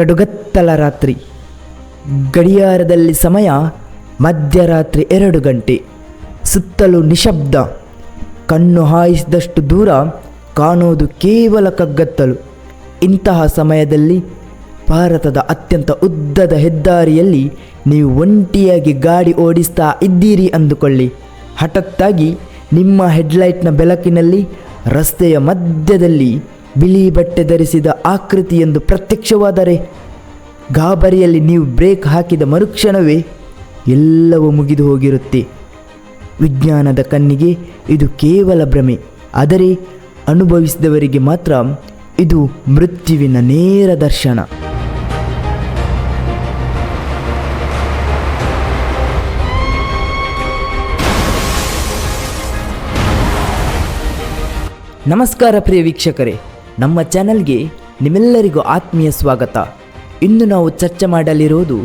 ಕಡುಗತ್ತಲ ರಾತ್ರಿ. ಗಡಿಯಾರದಲ್ಲಿ ಸಮಯ ಮಧ್ಯರಾತ್ರಿ 2 ಗಂಟೆ. ಸುತ್ತಲೂ ನಿಶಬ್ದ. ಕಣ್ಣು ಹಾಯಿಸಿದಷ್ಟು ದೂರ ಕಾಣೋದು ಕೇವಲ ಕಗ್ಗತ್ತಲು. ಇಂತಹ ಸಮಯದಲ್ಲಿ ಭಾರತದ ಅತ್ಯಂತ ಉದ್ದದ ಹೆದ್ದಾರಿಯಲ್ಲಿ ನೀವು ಒಂಟಿಯಾಗಿ ಗಾಡಿ ಓಡಿಸ್ತಾ ಇದ್ದೀರಿ ಅಂದುಕೊಳ್ಳಿ. ಹಠಾತ್ತಾಗಿ ನಿಮ್ಮ ಹೆಡ್ಲೈಟ್ನ ಬೆಳಕಿನಲ್ಲಿ ರಸ್ತೆಯ ಮಧ್ಯದಲ್ಲಿ ಬಿಳಿ ಬಟ್ಟೆ ಧರಿಸಿದ ಆಕೃತಿಯೊಂದು ಪ್ರತ್ಯಕ್ಷವಾದರೆ ಗಾಬರಿಯಲ್ಲಿ ನೀವು ಬ್ರೇಕ್ ಹಾಕಿದ ಮರುಕ್ಷಣವೇ ಎಲ್ಲವೂ ಮುಗಿದು ಹೋಗಿರುತ್ತೆ. ವಿಜ್ಞಾನದ ಕಣ್ಣಿಗೆ ಇದು ಕೇವಲ ಭ್ರಮೆ, ಆದರೆ ಅನುಭವಿಸಿದವರಿಗೆ ಮಾತ್ರ ಇದು ಮೃತ್ಯುವಿನ ನೇರ ದರ್ಶನ. ನಮಸ್ಕಾರ ಪ್ರಿಯ ವೀಕ್ಷಕರೇ, ನಮ್ಮ ಚಾನೆಲ್ಗೆ ನಿಮ್ಮೆಲ್ಲರಿಗೂ ಆತ್ಮೀಯ ಸ್ವಾಗತ. ಇಂದು ನಾವು ಚರ್ಚೆ ಮಾಡಲಿರುವುದು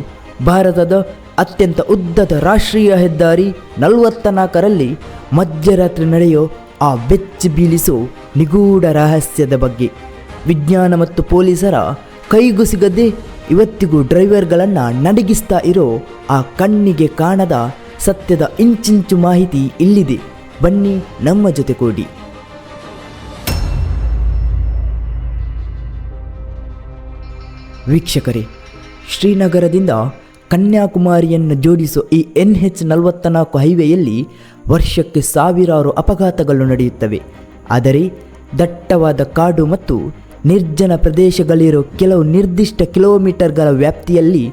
ಭಾರತದ ಅತ್ಯಂತ ಉದ್ದದ ರಾಷ್ಟ್ರೀಯ ಹೆದ್ದಾರಿ 44ರಲ್ಲಿ ಮಧ್ಯರಾತ್ರಿ ನಡೆಯೋ ಆ ಬೆಚ್ಚಿ ಬೀಳಿಸೋ ನಿಗೂಢ ರಹಸ್ಯದ ಬಗ್ಗೆ. ವಿಜ್ಞಾನ ಮತ್ತು ಪೊಲೀಸರ ಕೈಗೂ ಸಿಗದೆ ಇವತ್ತಿಗೂ ಡ್ರೈವರ್ಗಳನ್ನು ನಡಗಿಸ್ತಾ ಇರೋ ಆ ಕಣ್ಣಿಗೆ ಕಾಣದ ಸತ್ಯದ ಇಂಚಿಂಚು ಮಾಹಿತಿ ಇಲ್ಲಿದೆ. ಬನ್ನಿ ನಮ್ಮ ಜೊತೆ ಕೂಡಿ. ವೀಕ್ಷಕರೇ, ಶ್ರೀನಗರದಿಂದ ಕನ್ಯಾಕುಮಾರಿಯನ್ನು ಜೋಡಿಸೋ ಈ NH44 ಹೈವೇಯಲ್ಲಿ ವರ್ಷಕ್ಕೆ ಸಾವಿರಾರು ಅಪಘಾತಗಳು ನಡೆಯುತ್ತವೆ. ಆದರೆ ದಟ್ಟವಾದ ಕಾಡು ಮತ್ತು ನಿರ್ಜನ ಪ್ರದೇಶಗಳಿರೋ ಕೆಲವು ನಿರ್ದಿಷ್ಟ ಕಿಲೋಮೀಟರ್ಗಳ ವ್ಯಾಪ್ತಿಯಲ್ಲಿ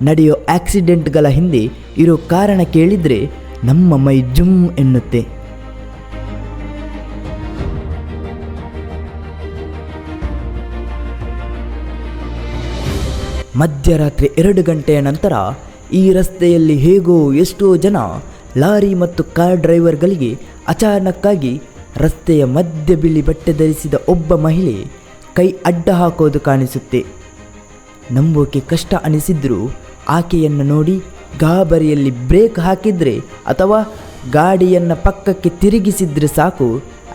ನಡೆಯೋ ಆಕ್ಸಿಡೆಂಟ್ಗಳ ಹಿಂದೆ ಇರೋ ಕಾರಣ ಕೇಳಿದರೆ ನಮ್ಮ ಮೈ ಜುಮ್ ಎನ್ನುತ್ತೆ. ಮಧ್ಯರಾತ್ರಿ 2 ಗಂಟೆಯ ನಂತರ ಈ ರಸ್ತೆಯಲ್ಲಿ ಹೇಗೋ ಎಷ್ಟೋ ಜನ ಲಾರಿ ಮತ್ತು ಕಾರ್ ಡ್ರೈವರ್ಗಳಿಗೆ ಅಚಾನಕ್ಕಾಗಿ ರಸ್ತೆಯ ಮಧ್ಯ ಬಿಳಿ ಬಟ್ಟೆ ಧರಿಸಿದ ಒಬ್ಬ ಮಹಿಳೆ ಕೈ ಅಡ್ಡ ಹಾಕೋದು ಕಾಣಿಸುತ್ತೆ. ನಂಬೋಕೆ ಕಷ್ಟ ಅನಿಸಿದ್ರೂ ಆಕೆಯನ್ನು ನೋಡಿ ಗಾಬರಿಯಲ್ಲಿ ಬ್ರೇಕ್ ಹಾಕಿದರೆ ಅಥವಾ ಗಾಡಿಯನ್ನು ಪಕ್ಕಕ್ಕೆ ತಿರುಗಿಸಿದ್ರೆ ಸಾಕು,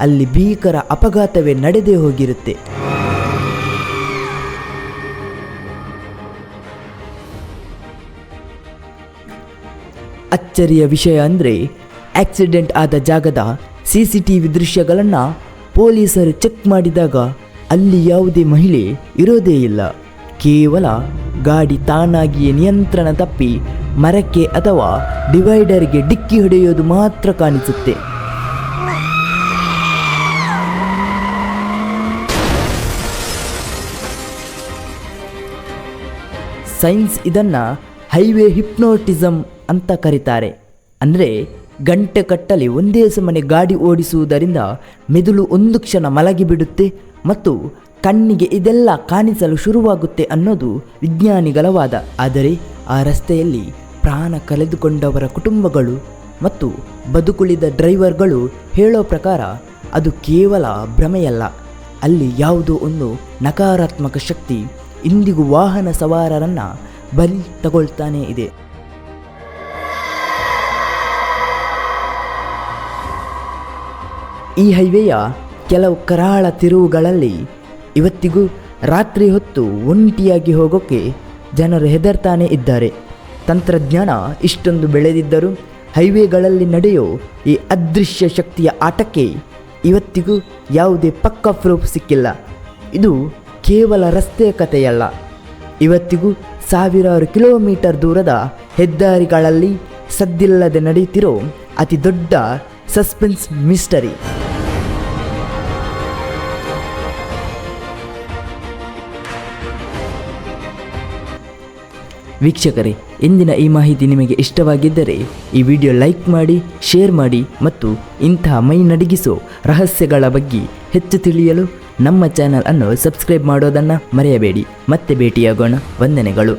ಅಲ್ಲಿ ಭೀಕರ ಅಪಘಾತವೇ ನಡೆದೇ ಹೋಗಿರುತ್ತೆ. ಅಚ್ಚರಿಯ ವಿಷಯ ಅಂದರೆ ಆಕ್ಸಿಡೆಂಟ್ ಆದ ಜಾಗದ CCTV ದೃಶ್ಯಗಳನ್ನು ಪೊಲೀಸರು ಚೆಕ್ ಮಾಡಿದಾಗ ಅಲ್ಲಿ ಯಾವುದೇ ಮಹಿಳೆ ಇರೋದೇ ಇಲ್ಲ. ಕೇವಲ ಗಾಡಿ ತಾನಾಗಿಯೇ ನಿಯಂತ್ರಣ ತಪ್ಪಿ ಮರಕ್ಕೆ ಅಥವಾ ಡಿವೈಡರ್ಗೆ ಡಿಕ್ಕಿ ಹೊಡೆಯೋದು ಮಾತ್ರ ಕಾಣಿಸುತ್ತೆ. ಸೈನ್ಸ್ ಇದನ್ನು ಹೈವೇ ಹಿಪ್ನೋಟಿಸಮ್ ಅಂತ ಕರೀತಾರೆ. ಅಂದರೆ ಗಂಟೆ ಕಟ್ಟಲೆ ಒಂದೇ ಸಮನೆ ಗಾಡಿ ಓಡಿಸುವುದರಿಂದ ಮೆದುಳು ಒಂದು ಕ್ಷಣ ಮಲಗಿಬಿಡುತ್ತೆ ಮತ್ತು ಕಣ್ಣಿಗೆ ಇದೆಲ್ಲ ಕಾಣಿಸಲು ಶುರುವಾಗುತ್ತೆ ಅನ್ನೋದು ವಿಜ್ಞಾನಿಗಳ ವಾದ. ಆದರೆ ಆ ರಸ್ತೆಯಲ್ಲಿ ಪ್ರಾಣ ಕಳೆದುಕೊಂಡವರ ಕುಟುಂಬಗಳು ಮತ್ತು ಬದುಕುಳಿದ ಡ್ರೈವರ್ಗಳು ಹೇಳೋ ಪ್ರಕಾರ ಅದು ಕೇವಲ ಭ್ರಮೆಯಲ್ಲ. ಅಲ್ಲಿ ಯಾವುದೋ ಒಂದು ನಕಾರಾತ್ಮಕ ಶಕ್ತಿ ಇಂದಿಗೂ ವಾಹನ ಸವಾರರನ್ನು ಬಲಿ ತಗೊಳ್ತಾನೇ ಇದೆ. ಈ ಹೈವೇಯ ಕೆಲವು ಕರಾಳ ತಿರುವುಗಳಲ್ಲಿ ಇವತ್ತಿಗೂ ರಾತ್ರಿ ಹೊತ್ತು ಒಂಟಿಯಾಗಿ ಹೋಗೋಕ್ಕೆ ಜನರು ಹೆದರ್ತಾನೆ ಇದ್ದಾರೆ. ತಂತ್ರಜ್ಞಾನ ಇಷ್ಟೊಂದು ಬೆಳೆದಿದ್ದರೂ ಹೈವೇಗಳಲ್ಲಿ ನಡೆಯೋ ಈ ಅದೃಶ್ಯ ಶಕ್ತಿಯ ಆಟಕ್ಕೆ ಇವತ್ತಿಗೂ ಯಾವುದೇ ಪಕ್ಕಾ ಪ್ರೂಫ್ ಸಿಕ್ಕಿಲ್ಲ. ಇದು ಕೇವಲ ರಸ್ತೆಯ ಕಥೆಯಲ್ಲ, ಇವತ್ತಿಗೂ ಸಾವಿರಾರು ಕಿಲೋಮೀಟರ್ ದೂರದ ಹೆದ್ದಾರಿಗಳಲ್ಲಿ ಸದ್ದಿಲ್ಲದೆ ನಡೆಯುತ್ತಿರೋ ಅತಿ ದೊಡ್ಡ ಸಸ್ಪೆನ್ಸ್ ಮಿಸ್ಟರಿ. ವೀಕ್ಷಕರೇ, ಇಂದಿನ ಈ ಮಾಹಿತಿ ನಿಮಗೆ ಇಷ್ಟವಾಗಿದ್ದರೆ ಈ ವಿಡಿಯೋ ಲೈಕ್ ಮಾಡಿ, ಶೇರ್ ಮಾಡಿ ಮತ್ತು ಇಂತಹ ಮೈ ನಡಗಿಸೋ ರಹಸ್ಯಗಳ ಬಗ್ಗೆ ಹೆಚ್ಚು ತಿಳಿಯಲು ನಮ್ಮ ಚಾನಲ್ ಅನ್ನು ಸಬ್ಸ್ಕ್ರೈಬ್ ಮಾಡೋದನ್ನು ಮರೆಯಬೇಡಿ. ಮತ್ತೆ ಭೇಟಿಯಾಗೋಣ. ವಂದನೆಗಳು.